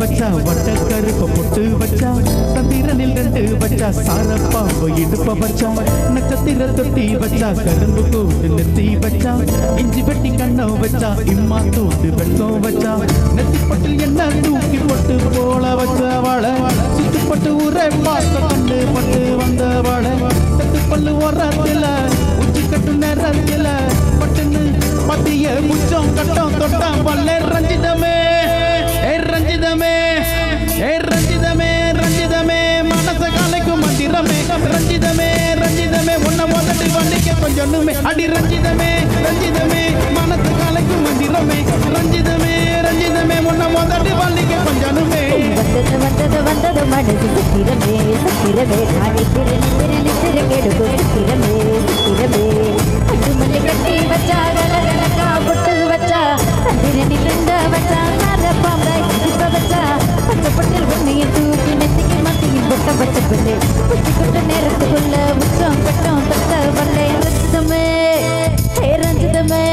வச்சா வட்ட கருப்ப பொட்டு வச்சா சந்திரனில் 2 வச்சா சாரப்பாம்பு இடுப்ப வச்சா நட்சத்திர தொட்டி வச்சா கரும்பு கூட்டு நெத்தி வச்சா இஞ்சி வெட்டி கண்ணம் வச்சா இம்மா தூண்டு வெள்ளம் வச்சா நெத்தி பட்டு என்ன தூக்கி போட்டு போல வச்சவாள சுத்துப்பட்டு ஊரை பார்க்க கண்டு பட்டு வந்தவாள தட்டு பல்லு ஓரத்துல உச்சி கட்டு நேரத்துல பட்டுன்னு மத்திய முச்சம் கட்டம் தொட்டம் பல்லே ரஞ்சிதமே ரஞ்சிதமே ரஞ்சிதமே ரஞ்சிதமே மனச காலைக்கும் மந்திரமே ரஞ்சிதமே ரஞ்சிதமே உன்ன முதட்டு வண்டிக்க கொஞ்சமே அடி ரஞ்சிதமே ரஞ்சிதமே மனச காலைக்கும் மந்திரமே ரஞ்சிதமே ரஞ்சிதமே உன்ன முதட்டு வண்டிக்க கொஞ்சமே வந்தது வந்தது வந்தது மனசு சுத்திரமே சுத்திரமே நானே திரு கெடுக்கும் சுத்திரமே சுத்திரமே அட்டு மல்லி கட்டி வச்சா கலகலக்கா பொட்டு வச்சா சந்திரனில் 2 வச்சா சாரப்பாம்பை இடுப்ப வச்சா பச்சை பொட்டில் உன்னையை தூக்கி நெத்திக்கு மத்தியில் பொட்ட பச்சை பிள்ளை புத்தி கொட்ட நேரத்துக்குள்ள உச்சம் கட்டம் தொட்ட வல்லை ரஞ்சிதமே ரஞ்சிதமே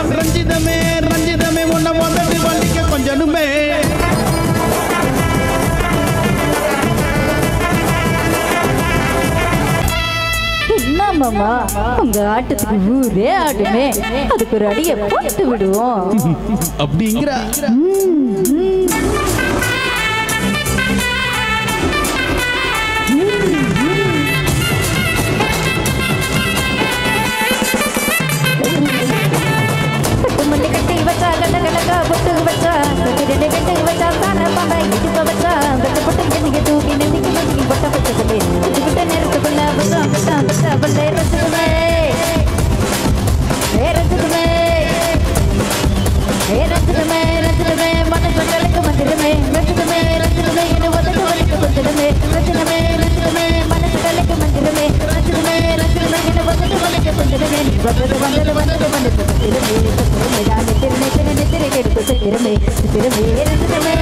ரஞ்சிதமே ரஞ்சிதமே உன்ன முதட்டு வண்டிக்க கொஞ்சமே மாமா உங்க ஆட்டத்துக்கு ஊரே ஆடுமே அதுக்கு ஒரு அடியை போட்டு விடுவோம் அப்படிங்கிற பொட்டு வச்சா சந்திரனை கட்டு வச்சா சாரப்பாம்பை இடுப்ப வச்சா வெட்ட பொட்டு எண்ணிக்கை தூக்கி நெத்திக்கு நெத்திக்கு பொட்ட பச்சை பிள்ளை புத்திக்கிட்ட நேரத்துக்குள்ள புத்தம் புத்தம் புத்த பிள்ளை ரசிக்குமே ரசிக்குமே ரசிக்குமே ரசிக்குமே மனசு கலைக்கு மந்திரமே ரசிக்குமே ரசிக்குமே என்ன உதட்டு வலிக்கு கொஞ்சமே ரசிக்குமே ரசிக்குமே மனசு கலைக்கு மந்திரமே ரசிக்குமே ரசிக்குமே என்ன உதட்டு வலிக்கு கொஞ்சமே வந்தது வந்தது வந்தது வந்தது திருமே திருமே திருமே திருமே திருமே